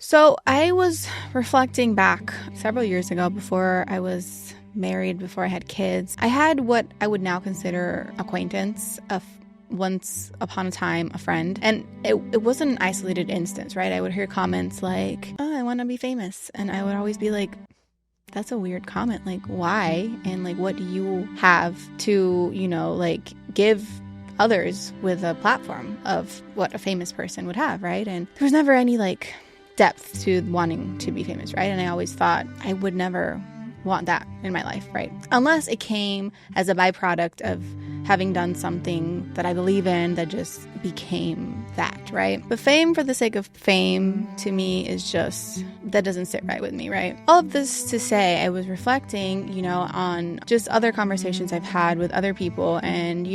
So I was reflecting back several years ago before I was married, before I had kids. I had what I would now consider acquaintance, once upon a time a friend. And it wasn't an isolated instance, right? I would hear comments like, oh, I want to be famous. And I would always be like, that's a weird comment. Like, why? And like, what do you have to, like give others with a platform of what a famous person would have, right? And there was never any like depth to wanting to be famous, right? And I always thought I would never want that in my life, right? Unless it came as a byproduct of having done something that I believe in that just became that, right? But fame for the sake of fame to me is just, that doesn't sit right with me, right? All of this to say, I was reflecting, on just other conversations I've had with other people and,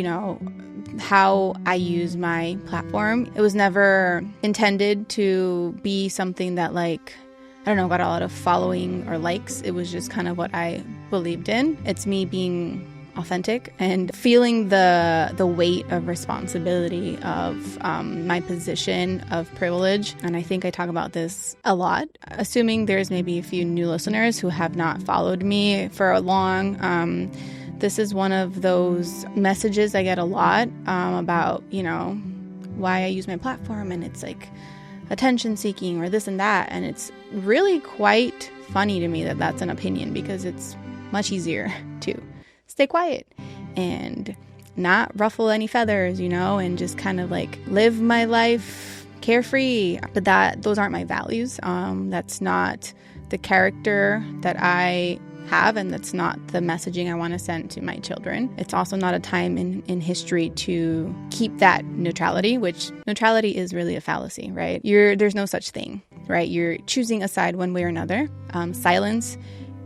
how I use my platform. It was never intended to be something that got a lot of following or likes. It was just kind of what I believed in. It's me being authentic and feeling the weight of responsibility of my position of privilege. And I think I talk about this a lot, assuming there's maybe a few new listeners who have not followed me for long. This is one of those messages I get a lot about, why I use my platform, and it's like attention seeking or this and that. And it's really quite funny to me that that's an opinion, because it's much easier to stay quiet and not ruffle any feathers, and just kind of live my life carefree. But those aren't my values. That's not the character that I have, and that's not the messaging I want to send to my children. It's also not a time in history to keep that neutrality, which neutrality is really a fallacy, right? There's no such thing, right? You're choosing a side one way or another. Silence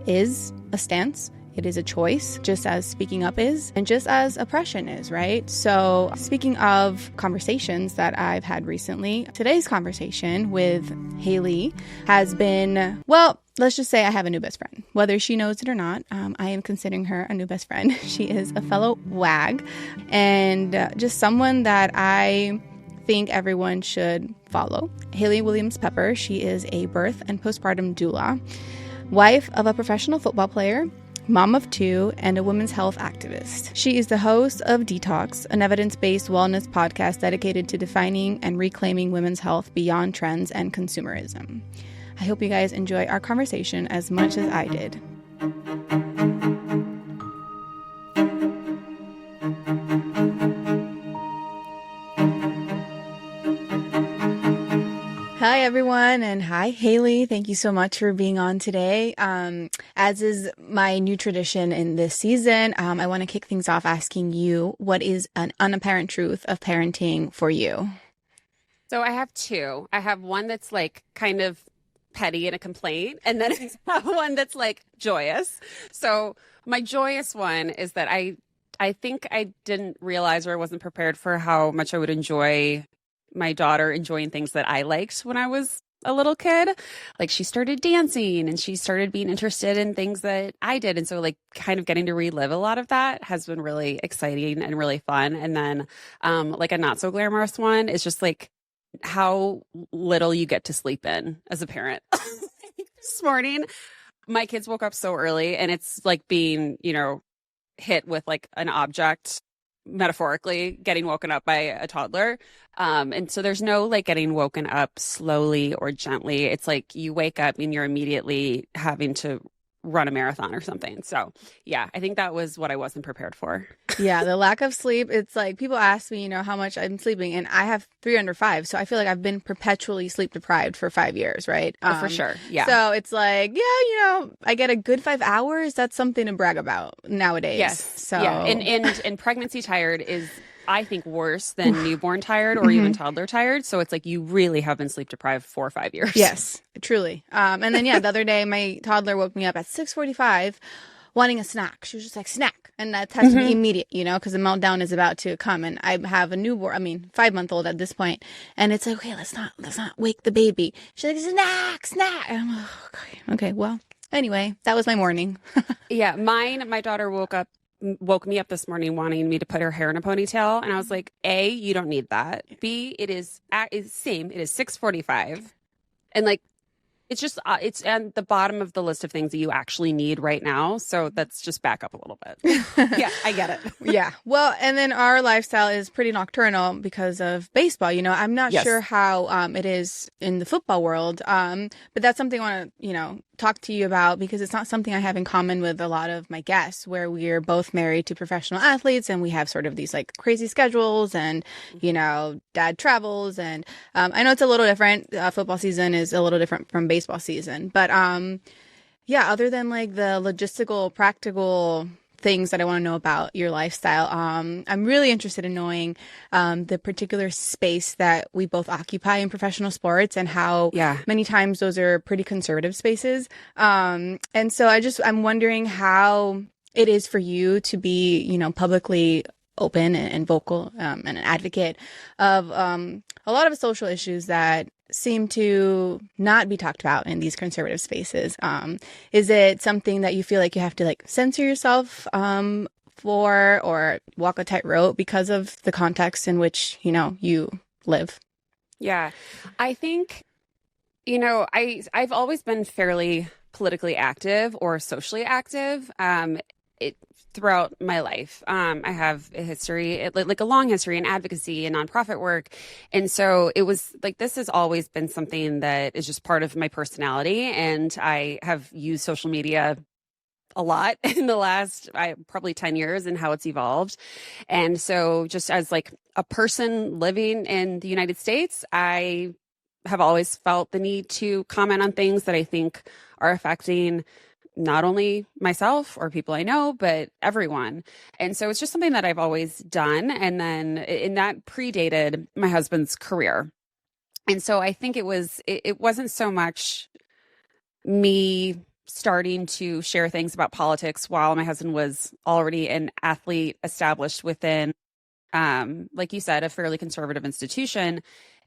is a stance. It is a choice, just as speaking up is, and just as oppression is, right? So speaking of conversations that I've had recently, today's conversation with Haley has been, well, let's just say I have a new best friend. Whether she knows it or not, I am considering her a new best friend. She is a fellow WAG and just someone that I think everyone should follow. Haley Williams Pepper. She is a birth and postpartum doula, wife of a professional football player, mom of two, and a women's health activist. She is the host of Detoxed, an evidence-based wellness podcast dedicated to defining and reclaiming women's health beyond trends and consumerism. I hope you guys enjoy our conversation as much as I did. Hi, everyone, and hi, Haley. Thank you so much for being on today. As is my new tradition in this season, I want to kick things off asking you, what is an unapparent truth of parenting for you? So I have two. I have one that's kind of petty and a complaint, and then I have one that's joyous. So my joyous one is that I think I didn't realize, or I wasn't prepared for how much I would enjoy my daughter enjoying things that I liked when I was a little kid. She started dancing and she started being interested in things that I did. And so kind of getting to relive a lot of that has been really exciting and really fun. And then a not so glamorous one is just how little you get to sleep in as a parent. This morning, my kids woke up so early, and it's being, hit with an object, metaphorically getting woken up by a toddler. And so there's no getting woken up slowly or gently. It's you wake up and you're immediately having to run a marathon or something. So yeah, I think that was what I wasn't prepared for. Yeah, the lack of sleep. It's people ask me, how much I'm sleeping, and I have 3 under 5. So I feel I've been perpetually sleep deprived for 5 years, right? For sure. Yeah. So it's I get a good 5 hours. That's something to brag about nowadays. Yes. So yeah. And pregnancy tired is, I think, worse than newborn tired or even toddler tired. So it's you really have been sleep deprived 4 or 5 years. Yes, truly. And then, the other day, my toddler woke me up at 6:45 wanting a snack. She was just snack. And that has to be immediate, because the meltdown is about to come. And I have a newborn, 5-month-old at this point. And it's okay, let's not wake the baby. She's snack. And I'm okay, well, anyway, that was my morning. Yeah, my daughter woke me up this morning wanting me to put her hair in a ponytail, and I was like, A, you don't need that. B, it is same. It is 6:45, and It's just, it's at the bottom of the list of things that you actually need right now. So let's just back up a little bit. Yeah, I get it. Yeah. Well, and then our lifestyle is pretty nocturnal because of baseball. You know, I'm not sure how it is in the football world, but that's something I want to, talk to you about because it's not something I have in common with a lot of my guests where we're both married to professional athletes and we have sort of these like crazy schedules and, dad travels. And I know it's a little different. Football season is a little different from baseball season. But other than like the logistical, practical things that I want to know about your lifestyle, I'm really interested in knowing the particular space that we both occupy in professional sports and how many times those are pretty conservative spaces. And so I'm wondering how it is for you to be, publicly open and vocal and an advocate of a lot of social issues that seem to not be talked about in these conservative spaces. Is it something that you feel like you have to like censor yourself for or walk a tightrope because of the context in which, you live? Yeah, I think, I've always been fairly politically active or socially active. Throughout my life. I have a history, like a long history in advocacy and nonprofit work. And so it was like, this has always been something that is just part of my personality. And I have used social media a lot in the last probably 10 years and how it's evolved. And so just as like a person living in the United States, I have always felt the need to comment on things that I think are affecting not only myself or people I know, but everyone. And so it's just something that I've always done. And then that predated my husband's career. And so I think it wasn't so much me starting to share things about politics while my husband was already an athlete established within, like you said, a fairly conservative institution.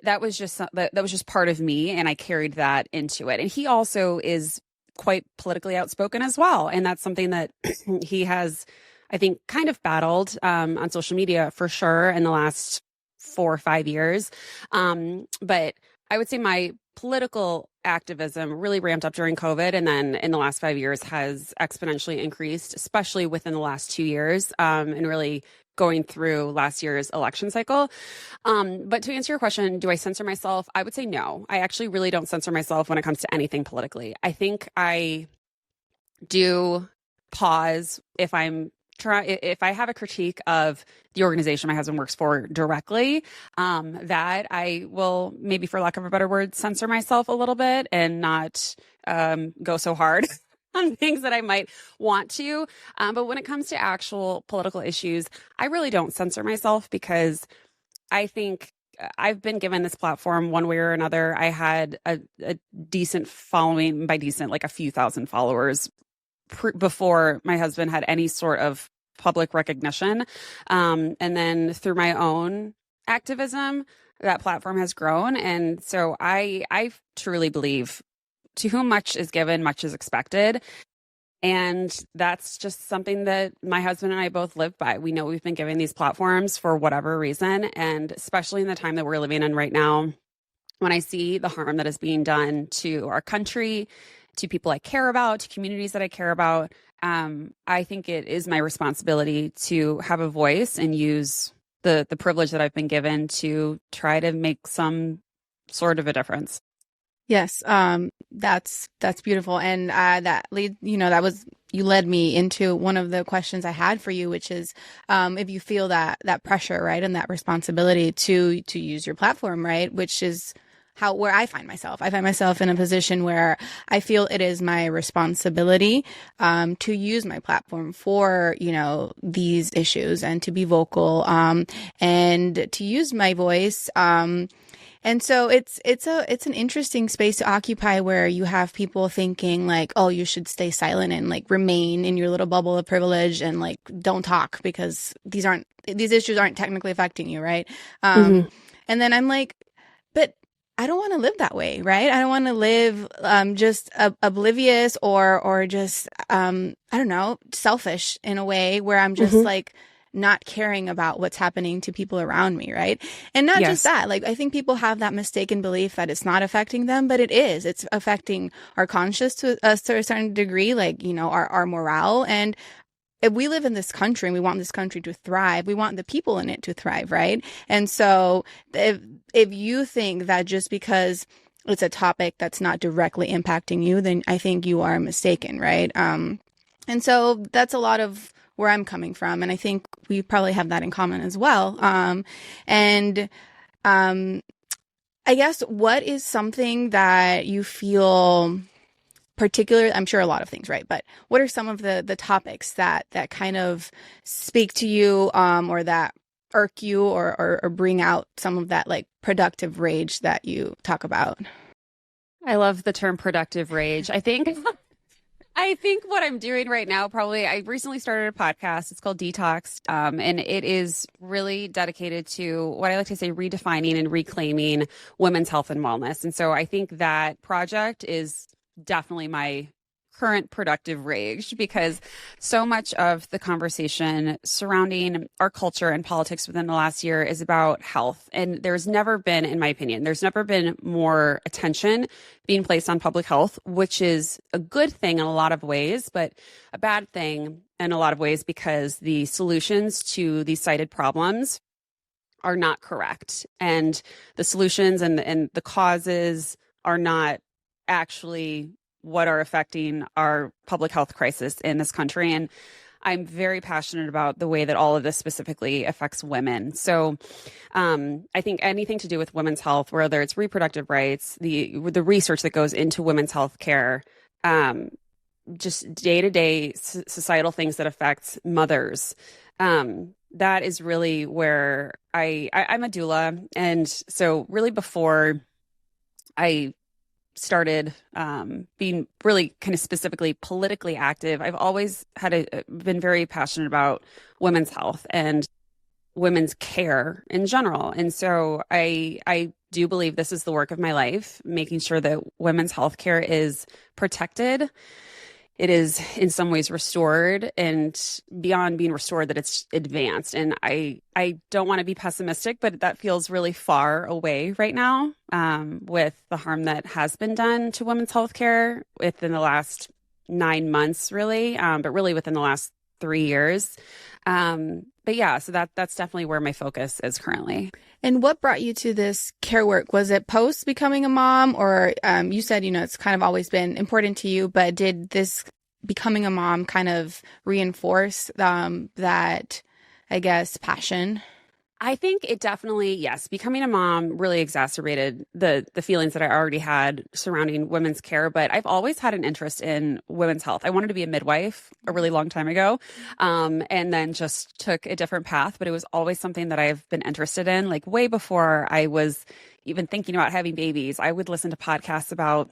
That was just part of me. And I carried that into it. And he also is quite politically outspoken as well. And that's something that he has, I think, kind of battled on social media for sure in the last 4 or 5 years. But I would say my political activism really ramped up during COVID. And then in the last 5 years has exponentially increased, especially within the last 2 years, and really going through last year's election cycle. But to answer your question, do I censor myself? I would say no. I actually really don't censor myself when it comes to anything politically. I think I do pause if if I have a critique of the organization my husband works for directly, that I will, maybe for lack of a better word, censor myself a little bit and not go so hard on things that I might want to. But when it comes to actual political issues, I really don't censor myself because I think I've been given this platform one way or another. I had a decent following, by decent, like a few thousand followers before my husband had any sort of public recognition. And then through my own activism, that platform has grown. And so I truly believe to whom much is given, much is expected. And that's just something that my husband and I both live by. We know we've been given these platforms for whatever reason. And especially in the time that we're living in right now, when I see the harm that is being done to our country, to people I care about, to communities that I care about, I think it is my responsibility to have a voice and use the privilege that I've been given to try to make some sort of a difference. Yes, that's beautiful, and you led me into one of the questions I had for you, which is if you feel that pressure, right, and that responsibility to use your platform, right, which is where I find myself. I find myself in a position where I feel it is my responsibility to use my platform for, these issues and to be vocal and to use my voice. And so it's an interesting space to occupy where you have people thinking like, oh, you should stay silent and like remain in your little bubble of privilege and like don't talk because these issues aren't technically affecting you, right? And then I'm like, but I don't want to live that way, right? I don't want to live just oblivious or just I don't know, selfish in a way where I'm just like not caring about what's happening to people around me, right? And not just that, like I think people have that mistaken belief that it's not affecting them, but it is. It's affecting our conscious to a certain degree, like, you know, our morale. And if we live in this country and we want this country to thrive, we want the people in it to thrive, right? And so if you think that just because it's a topic that's not directly impacting you, then I think you are mistaken, right? And so that's a lot of where I'm coming from. And I think we probably have that in common as well. I guess what is something that you feel particular? I'm sure a lot of things, right? But what are some of the topics that kind of speak to you, or that irk you, or bring out some of that like productive rage that you talk about? I love the term productive rage. I think what I'm doing right now, I recently started a podcast. It's called Detoxed. And it is really dedicated to what I like to say, redefining and reclaiming women's health and wellness. And so I think that project is definitely my current productive rage, because so much of the conversation surrounding our culture and politics within the last year is about health. And there's never been, in my opinion, more attention being placed on public health, which is a good thing in a lot of ways, but a bad thing in a lot of ways, because the solutions to these cited problems are not correct. And the solutions and the causes are not actually what are affecting our public health crisis in this country. And I'm very passionate about the way that all of this specifically affects women. So I think anything to do with women's health, whether it's reproductive rights, the research that goes into women's health care, just day-to-day societal things that affect mothers, that is really where I'm a doula. And so really before I started being really kind of specifically politically active, I've always been very passionate about women's health and women's care in general. And so I do believe this is the work of my life, making sure that women's health care is protected. It is in some ways restored, and beyond being restored, that it's advanced. And I don't want to be pessimistic, but that feels really far away right now, with the harm that has been done to women's health care within the last 9 months, really, but really within the last 3 years. But yeah, so that's definitely where my focus is currently. And what brought you to this care work? Was it post becoming a mom, or you said, you know, it's kind of always been important to you, but did this becoming a mom kind of reinforce that, I guess, passion? I think it definitely, yes, becoming a mom really exacerbated the feelings that I already had surrounding women's care, but I've always had an interest in women's health. I wanted to be a midwife a really long time ago, and then just took a different path, but it was always something that I've been interested in, like way before I was even thinking about having babies. I would listen to podcasts about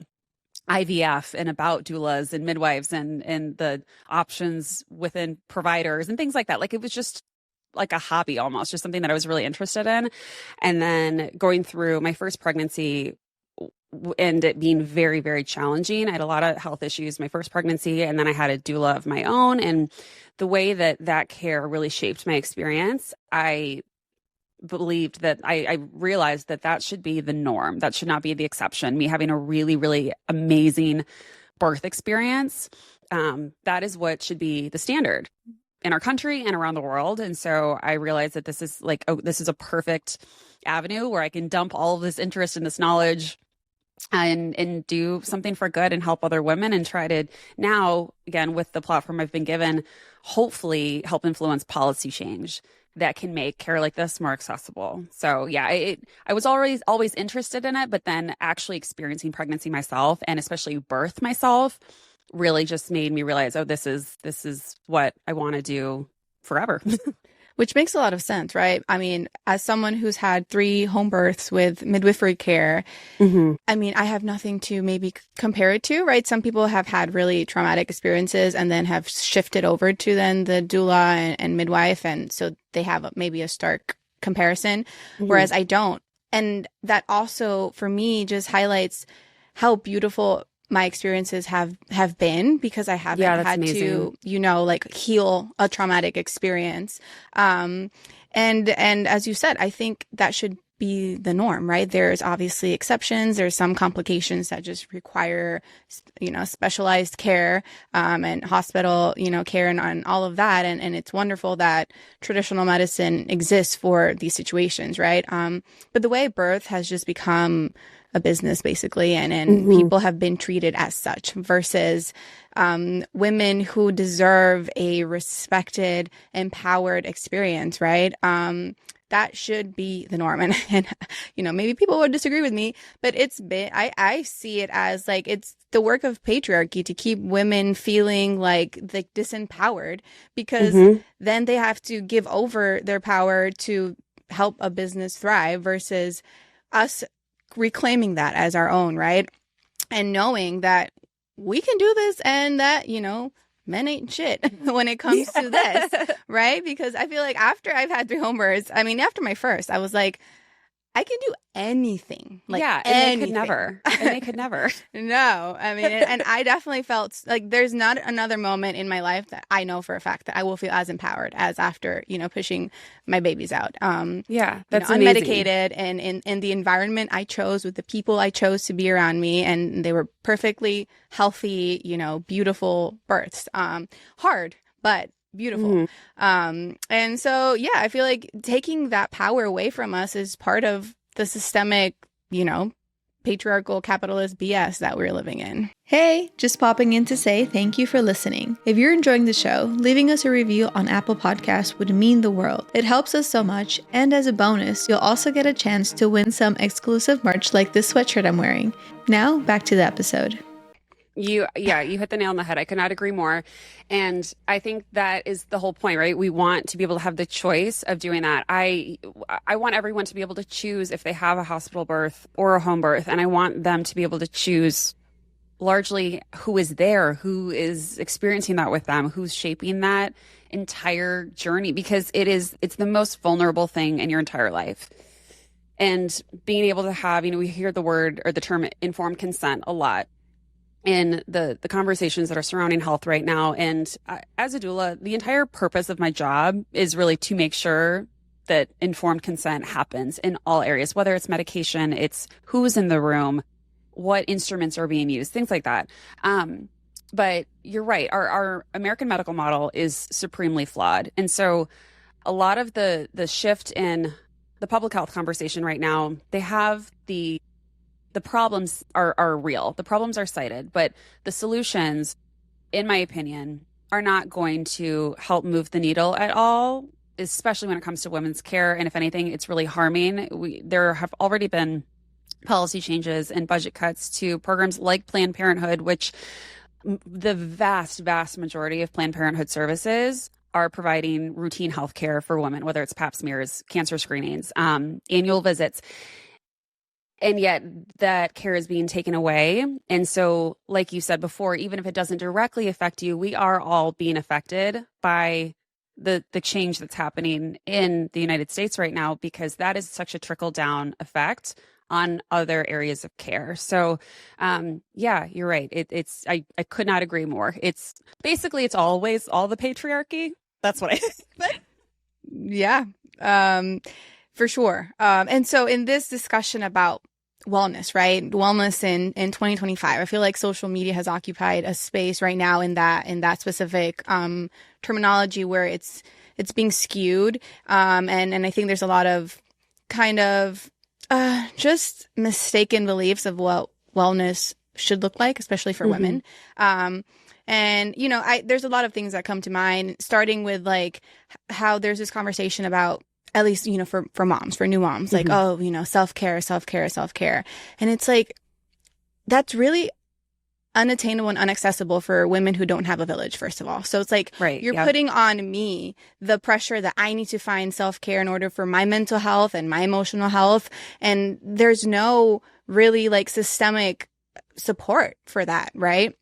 IVF and about doulas and midwives and the options within providers and things like that. Like it was just like a hobby almost, just something that I was really interested in. And then going through my first pregnancy and it being very, very challenging. I had a lot of health issues my first pregnancy, and then I had a doula of my own. And the way that care really shaped my experience, I believed that I realized that should be the norm. That should not be the exception. Me having a really, really amazing birth experience, that is what should be the standard in our country and around the world. And so I realized that this is this is a perfect avenue where I can dump all of this interest and this knowledge and do something for good and help other women, and try to now, again, with the platform I've been given, hopefully help influence policy change that can make care like this more accessible. So yeah, I was always interested in it, but then actually experiencing pregnancy myself, and especially birth myself, really just made me realize, oh, this is what I want to do forever. Which makes a lot of sense, right? I mean, as someone who's had 3 home births with midwifery care, I mean, I have nothing to maybe compare it to, right? Some people have had really traumatic experiences and then have shifted over to then the doula and midwife. And so they have maybe a stark comparison, whereas I don't. And that also, for me, just highlights how beautiful my experiences have been, because I haven't had amazing. to, like heal a traumatic experience. And as you said, I think that should be the norm, right? There's obviously exceptions. There's some complications that just require, specialized care, and hospital, care and all of that. And it's wonderful that traditional medicine exists for these situations, right? But the way birth has just become a business, basically, and people have been treated as such versus women who deserve a respected, empowered experience, right? That should be the norm. And maybe people would disagree with me, but I see it as like, it's the work of patriarchy to keep women feeling like disempowered, because then they have to give over their power to help a business thrive versus us reclaiming that as our own, right? And knowing that we can do this and that, men ain't shit when it comes to this, right? Because I feel like after I've had 3 home births, after my first, I was like, I can do anything. And anything. they could never. No, and I definitely felt like there's not another moment in my life that I know for a fact that I will feel as empowered as after, pushing my babies out. That's unmedicated and in the environment I chose with the people I chose to be around me. And they were perfectly healthy, beautiful births. Hard, but beautiful. And so, I feel like taking that power away from us is part of the systemic, patriarchal capitalist BS that we're living in. Hey, just popping in to say thank you for listening. If you're enjoying the show, leaving us a review on Apple Podcasts would mean the world. It helps us so much, and as a bonus, you'll also get a chance to win some exclusive merch like this sweatshirt I'm wearing. Now, back to the episode. You hit the nail on the head. I could not agree more. And I think that is the whole point, right? We want to be able to have the choice of doing that. I want everyone to be able to choose if they have a hospital birth or a home birth. And I want them to be able to choose largely who is there, who is experiencing that with them, who's shaping that entire journey, because it's the most vulnerable thing in your entire life. And being able to have, we hear the word or the term informed consent a lot in the conversations that are surrounding health right now. And as a doula, the entire purpose of my job is really to make sure that informed consent happens in all areas, whether it's medication, it's who's in the room, what instruments are being used, things like that. But you're right. Our American medical model is supremely flawed. And so a lot of the shift in the public health conversation right now, they have the problems are real. The problems are cited, but the solutions, in my opinion, are not going to help move the needle at all, especially when it comes to women's care. And if anything, it's really harming. There have already been policy changes and budget cuts to programs like Planned Parenthood, which the vast, vast majority of Planned Parenthood services are providing routine health care for women, whether it's pap smears, cancer screenings, annual visits. And yet that care is being taken away. And so, like you said before, even if it doesn't directly affect you, we are all being affected by the change that's happening in the United States right now, because that is such a trickle down effect on other areas of care. So, you're right. I could not agree more. It's basically, it's always all the patriarchy. That's what I think. Yeah. For sure. And so in this discussion about wellness, right? Wellness in 2025, I feel like social media has occupied a space right now in that specific terminology where it's being skewed. And I think there's a lot of kind of just mistaken beliefs of what wellness should look like, especially for women. And, there's a lot of things that come to mind, starting with like how there's this conversation about, at least, for moms, for new moms, like, self-care. And it's like, that's really unattainable and inaccessible for women who don't have a village, first of all. So it's like, you're putting on me the pressure that I need to find self-care in order for my mental health and my emotional health. And there's no really like systemic support for that, right?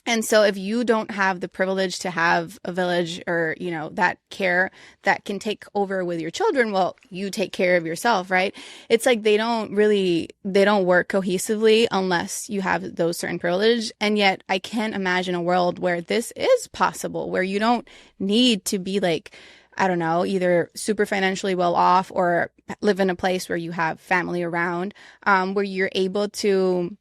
And so if you don't have the privilege to have a village or, that care that can take over with your children, well, you take care of yourself, right? It's like they don't work cohesively unless you have those certain privilege. And yet I can't imagine a world where this is possible, where you don't need to be like, I don't know, either super financially well off or live in a place where you have family around, where you're able to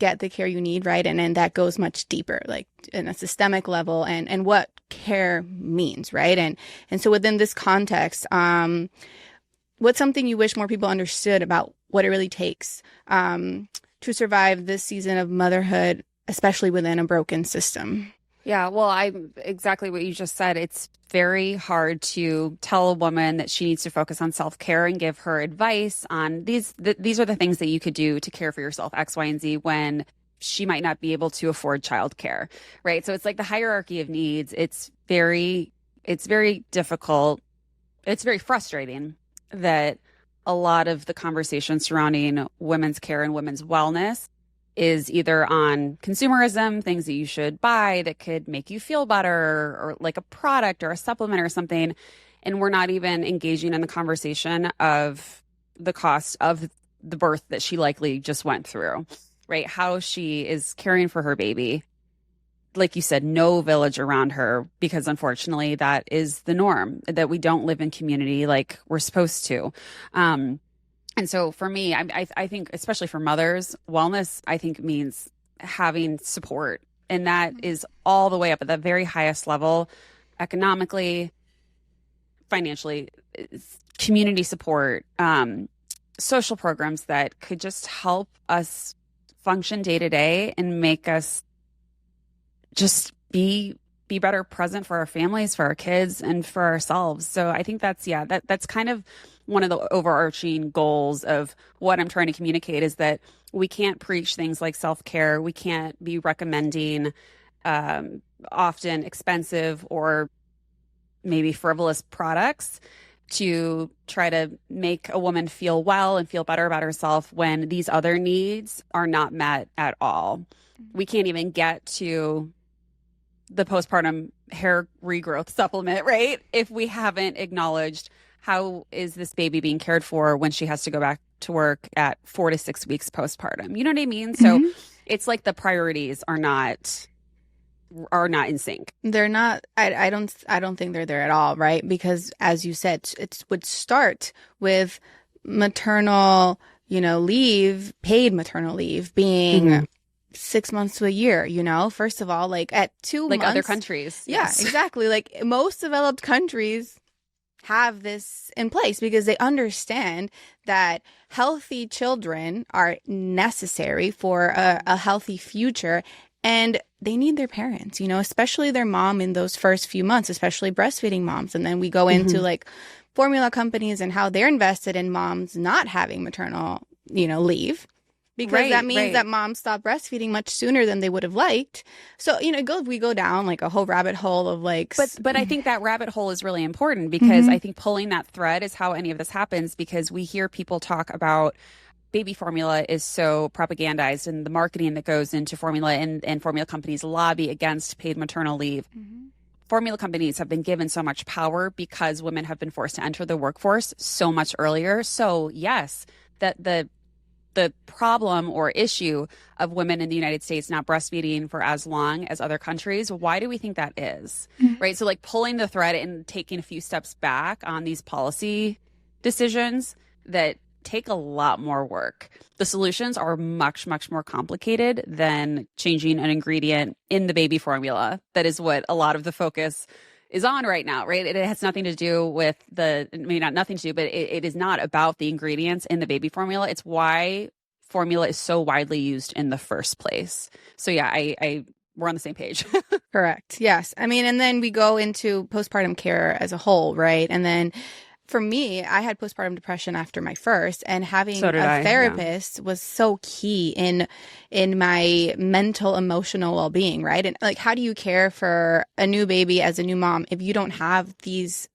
get the care you need, right? And then that goes much deeper, like in a systemic level and what care means, right? And so within this context, what's something you wish more people understood about what it really takes to survive this season of motherhood, especially within a broken system? Yeah, well, exactly what you just said. It's very hard to tell a woman that she needs to focus on self-care and give her advice on these are the things that you could do to care for yourself, X, Y, and Z, when she might not be able to afford childcare, right? So it's like the hierarchy of needs. It's very difficult. It's very frustrating that a lot of the conversation surrounding women's care and women's wellness is either on consumerism, things that you should buy that could make you feel better, or like a product or a supplement or something. And we're not even engaging in the conversation of the cost of the birth that she likely just went through, right? How she is caring for her baby. Like you said, no village around her, because unfortunately that is the norm, that we don't live in community like we're supposed to. And so for me, I think, especially for mothers, wellness, I think, means having support. And that is all the way up at the very highest level, economically, financially, community support, social programs that could just help us function day to day and make us just be better present for our families, for our kids, and for ourselves. So I think that's kind of one of the overarching goals of what I'm trying to communicate, is that we can't preach things like self-care. We can't be recommending often expensive or maybe frivolous products to try to make a woman feel well and feel better about herself when these other needs are not met at all. We can't even get to the postpartum hair regrowth supplement, right? If we haven't acknowledged how is this baby being cared for when she has to go back to work at 4 to 6 weeks postpartum. You know what I mean? So it's like the priorities are not in sync. They're not. I don't think they're there at all, right? Because as you said, it would start with maternal, leave, paid maternal leave being 6 months to a year, first of all, like at 2 months. Like other countries. Yeah, yes. Exactly. Like most developed countries have this in place because they understand that healthy children are necessary for a healthy future, and they need their parents, especially their mom in those first few months, especially breastfeeding moms. And then we go into like formula companies and how they're invested in moms not having maternal, leave. Because that means that moms stop breastfeeding much sooner than they would have liked. So, we go down like a whole rabbit hole of like... But I think that rabbit hole is really important, because I think pulling that thread is how any of this happens, because we hear people talk about baby formula is so propagandized, and the marketing that goes into formula, and formula companies lobby against paid maternal leave. Formula companies have been given so much power because women have been forced to enter the workforce so much earlier. So yes, that the problem or issue of women in the United States not breastfeeding for as long as other countries, why do we think that is? Right? So like pulling the thread and taking a few steps back on these policy decisions that take a lot more work. The solutions are much, much more complicated than changing an ingredient in the baby formula. That is what a lot of the focus is on right now, right? It has nothing to do with not nothing to do, but it is not about the ingredients in the baby formula. It's why formula is so widely used in the first place. So yeah, we're on the same page. Correct. Yes. And then we go into postpartum care as a whole, right? And then for me, I had postpartum depression after my first, and having a therapist was so key in my mental, emotional well-being, right? And like, how do you care for a new baby as a new mom if you don't have these,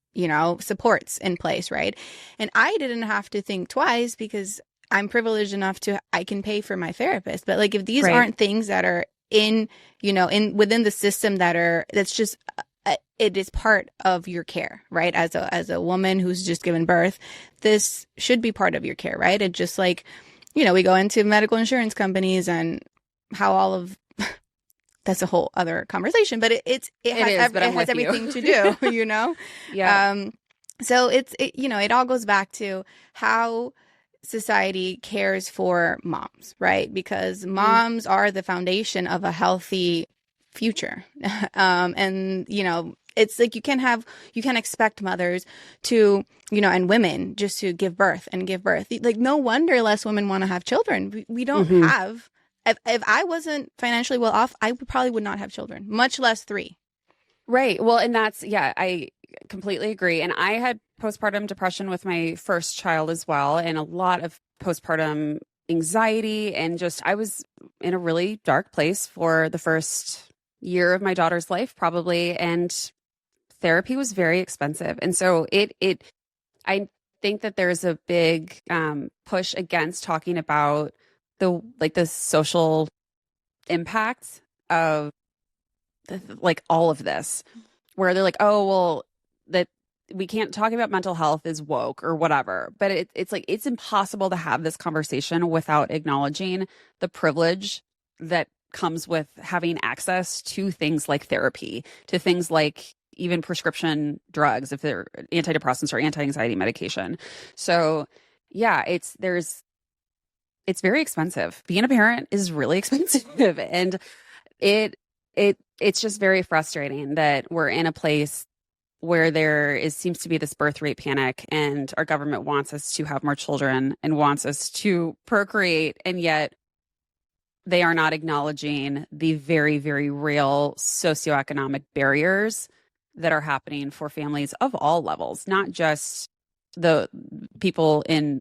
supports in place, right? And I didn't have to think twice because I'm privileged enough I can pay for my therapist. But like, if these aren't things that are in, within the system that's just, it is part of your care, right? As a woman who's just given birth, this should be part of your care, right? It just like, we go into medical insurance companies and how all of that's a whole other conversation, but it has everything to do, Yeah. So it all goes back to how society cares for moms, right? Because moms are the foundation of a healthy future. And it's like you can expect mothers to, and women just to give birth. Like, no wonder less women want to have children. We don't have. If I wasn't financially well off, I probably would not have children, much less 3. Right. Well, and I completely agree. And I had postpartum depression with my first child as well, and a lot of postpartum anxiety. And I was in a really dark place for the first year of my daughter's life, probably. And therapy was very expensive. And so I think that there's a big push against talking about the social impact of all of this, where they're like, oh, well, that we can't talk about mental health is woke or whatever. But it's like, it's impossible to have this conversation without acknowledging the privilege that comes with having access to things like therapy, to things like even prescription drugs, if they're antidepressants or anti-anxiety medication. So yeah, it's very expensive. Being a parent is really expensive. And it's just very frustrating that we're in a place where seems to be this birth rate panic, and our government wants us to have more children and wants us to procreate. And yet they are not acknowledging the very, very real socioeconomic barriers that are happening for families of all levels, not just the people in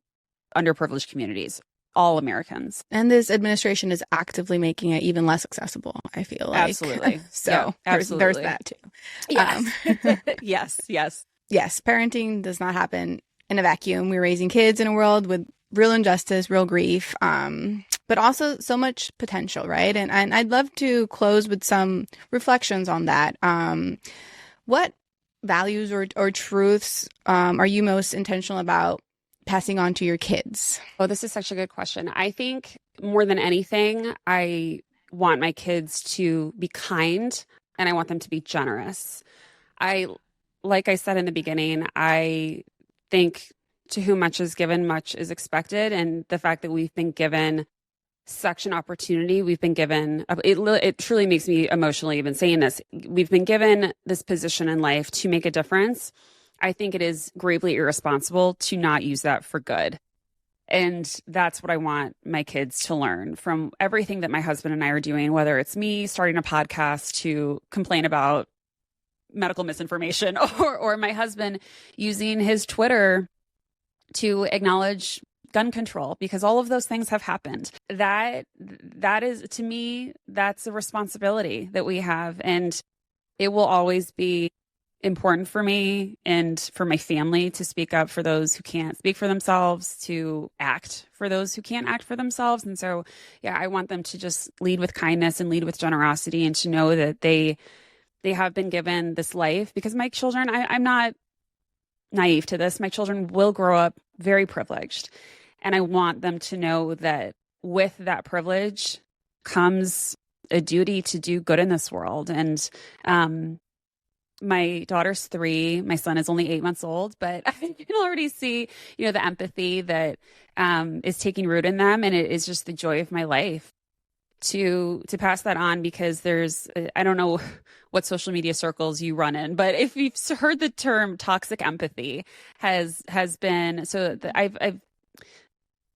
underprivileged communities, all Americans. And this administration is actively making it even less accessible, I feel like. Absolutely. So yeah, absolutely. There's that too. Yes. Yes. Parenting does not happen in a vacuum. We're raising kids in a world with real injustice, real grief, but also so much potential, right? And I'd love to close with some reflections on that. What values or truths are you most intentional about passing on to your kids? Oh, this is such a good question. I think more than anything, I want my kids to be kind, and I want them to be generous. Like I said in the beginning, I think to whom much is given, much is expected. And the fact that we've been given such an opportunity, we've been given, it truly makes me emotional even saying this. We've been given this position in life to make a difference. I think it is gravely irresponsible to not use that for good. And that's what I want my kids to learn from everything that my husband and I are doing, whether it's me starting a podcast to complain about medical misinformation or my husband using his Twitter to acknowledge gun control, because all of those things have happened. That is, to me, that's a responsibility that we have. And it will always be important for me and for my family to speak up for those who can't speak for themselves, to act for those who can't act for themselves. And so, yeah, I want them to just lead with kindness and lead with generosity, and to know that they have been given this life. Because my children, I'm not naive to this. My children will grow up very privileged. And I want them to know that with that privilege comes a duty to do good in this world. And my daughter's 3, my son is only 8 months old, but I can already see, the empathy that is taking root in them. And it is just the joy of my life to pass that on, because I don't know what social media circles you run in, but if you've heard the term toxic empathy has been, so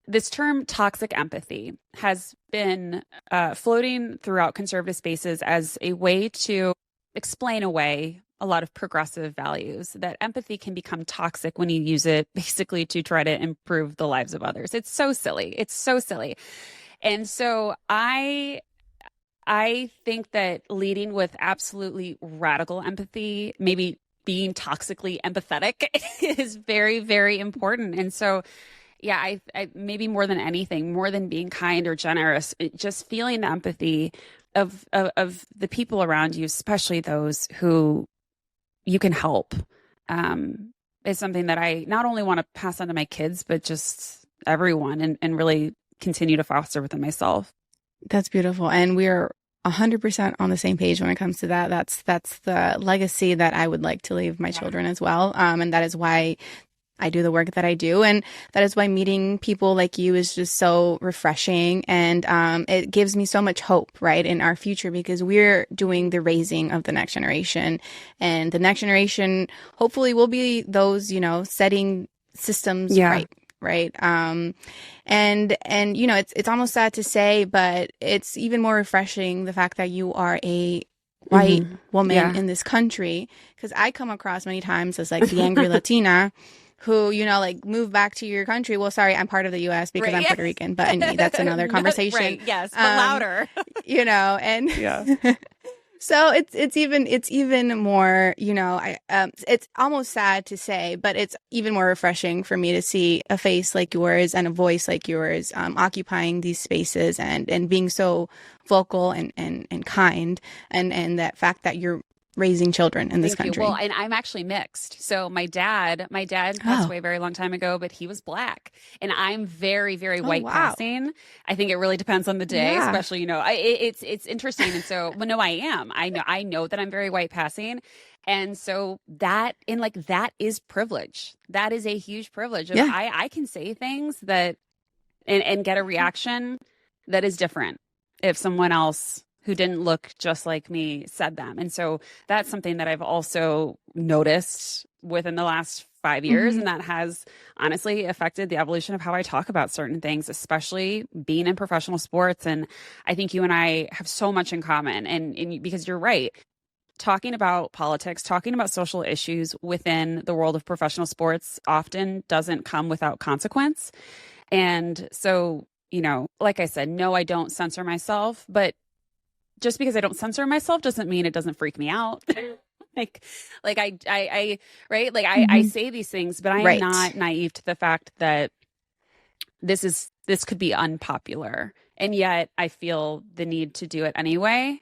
this term toxic empathy has been floating throughout conservative spaces as a way to explain away a lot of progressive values, that empathy can become toxic when you use it basically to try to improve the lives of others. It's so silly. It's so silly. And so I think that leading with absolutely radical empathy, maybe being toxically empathetic, is very, very important. And so, yeah, I maybe more than anything, more than being kind or generous, just feeling the empathy of the people around you, especially those who you can help, is something that I not only want to pass on to my kids, but just everyone, and really continue to foster within myself. That's beautiful. And we're 100% on the same page when it comes to that. That's the legacy that I would like to leave my children as well. And that is why I do the work that I do. And that is why meeting people like you is just so refreshing. And it gives me so much hope, right, in our future, because we're doing the raising of the next generation. And the next generation hopefully will be those, setting systems right. Right. And it's almost sad to say, but it's even more refreshing the fact that you are a white woman in this country, because I come across many times as like the angry Latina who, move back to your country. Well, sorry, I'm part of the U.S. because I'm Puerto Rican, but anyway, that's another conversation. Right. Yes, but louder. And so it's even more, it's almost sad to say, but it's even more refreshing for me to see a face like yours and a voice like yours occupying these spaces and being so vocal and kind, and that fact that you're raising children in this country. Well, and I'm actually mixed. So my dad passed away a very long time ago, but he was Black, and I'm very, very white passing. I think it really depends on the day, especially, it's interesting. And so, I am. I know that I'm very white passing. And so that is privilege. That is a huge privilege. I can say things that and get a reaction that is different if someone else who didn't look just like me said them. And so that's something that I've also noticed within the last 5 years. And that has honestly affected the evolution of how I talk about certain things, especially being in professional sports. And I think you and I have so much in common. And because you're right, talking about politics, talking about social issues within the world of professional sports often doesn't come without consequence. And so, like I said, no, I don't censor myself, but just because I don't censor myself doesn't mean it doesn't freak me out. I say these things, but I am not naive to the fact that this could be unpopular, and yet I feel the need to do it anyway.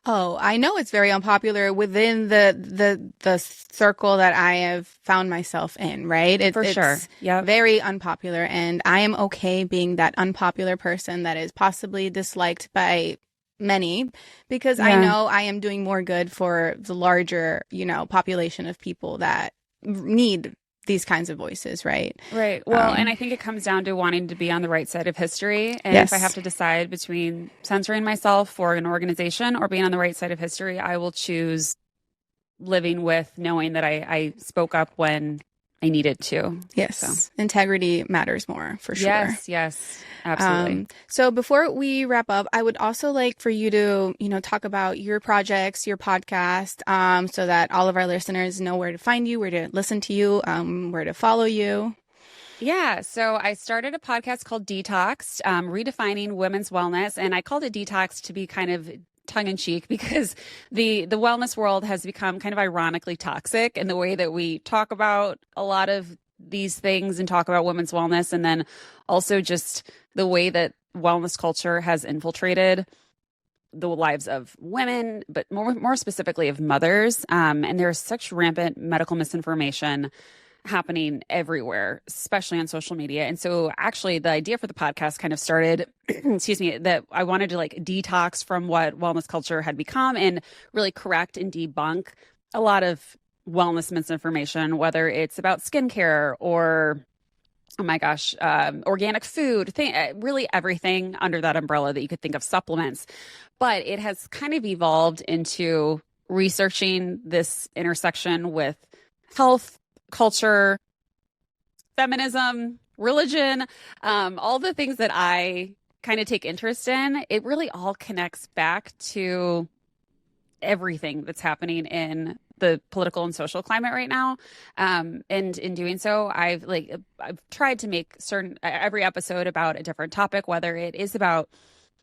Oh, I know it's very unpopular within the circle that I have found myself in, right? It's very unpopular, and I am okay being that unpopular person that is possibly disliked by many, because I know I am doing more good for the larger, population of people that need these kinds of voices, right? Right. Well, and I think it comes down to wanting to be on the right side of history. And if I have to decide between censoring myself for an organization or being on the right side of history, I will choose living with knowing that I spoke up when I needed to. Yes. So. Integrity matters more, for sure. Yes. Absolutely. So before we wrap up, I would also like for you to, talk about your projects, your podcast, so that all of our listeners know where to find you, where to listen to you, where to follow you. Yeah. So I started a podcast called Detoxed, redefining women's wellness. And I called it Detox to be kind of tongue in cheek, because the wellness world has become kind of ironically toxic in the way that we talk about a lot of these things and talk about women's wellness. And then also just the way that wellness culture has infiltrated the lives of women, but more specifically of mothers. And there's such rampant medical misinformation happening everywhere, especially on social media. And so actually the idea for the podcast kind of started, that I wanted to detox from what wellness culture had become and really correct and debunk a lot of wellness misinformation, whether it's about skincare or, oh my gosh, organic food, really everything under that umbrella that you could think of, supplements. But it has kind of evolved into researching this intersection with health, culture, feminism, religion, all the things that I kind of take interest in. It really all connects back to everything that's happening in the political and social climate right now. And in doing so, I've tried to make every episode about a different topic, whether it is about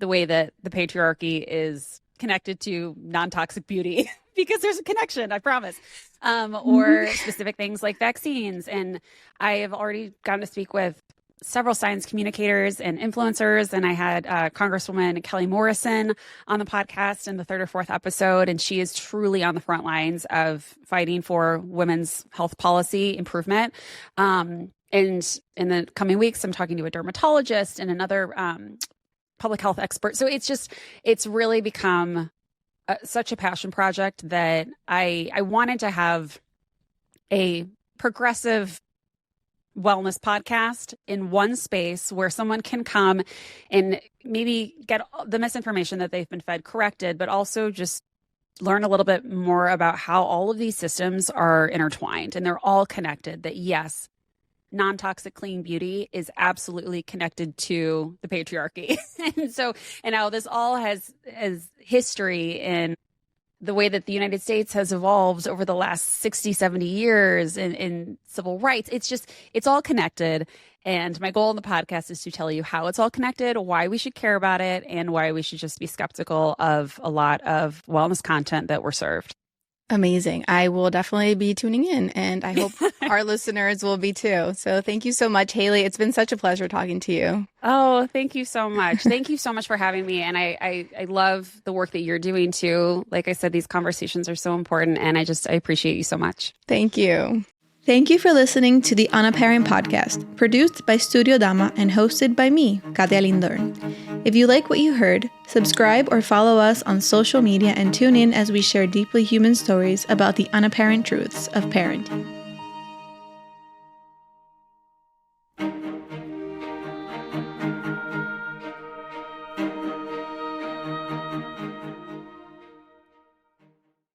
the way that the patriarchy is connected to non-toxic beauty, because there's a connection, I promise, or specific things like vaccines. And I have already gotten to speak with several science communicators and influencers. And I had Congresswoman Kelly Morrison on the podcast in the third or fourth episode. And she is truly on the front lines of fighting for women's health policy improvement. And in the coming weeks, I'm talking to a dermatologist and another public health expert. So it's really become such a passion project that I wanted to have a progressive wellness podcast in one space where someone can come and maybe get the misinformation that they've been fed corrected, but also just learn a little bit more about how all of these systems are intertwined and they're all connected. That yes, non-toxic clean beauty is absolutely connected to the patriarchy. and how this all has history in the way that the United States has evolved over the last 60, 70 years in civil rights. It's all connected. And my goal in the podcast is to tell you how it's all connected, why we should care about it, and why we should just be skeptical of a lot of wellness content that we're served. Amazing. I will definitely be tuning in, and I hope our listeners will be too. So thank you so much, Haley. It's been such a pleasure talking to you. Oh, thank you so much. Thank you so much for having me. And I love the work that you're doing too. Like I said, these conversations are so important, and I appreciate you so much. Thank you. Thank you for listening to the Unaparent podcast, produced by Studio Dama and hosted by me, Katia Lindor. If you like what you heard, subscribe or follow us on social media and tune in as we share deeply human stories about the unapparent truths of parenting.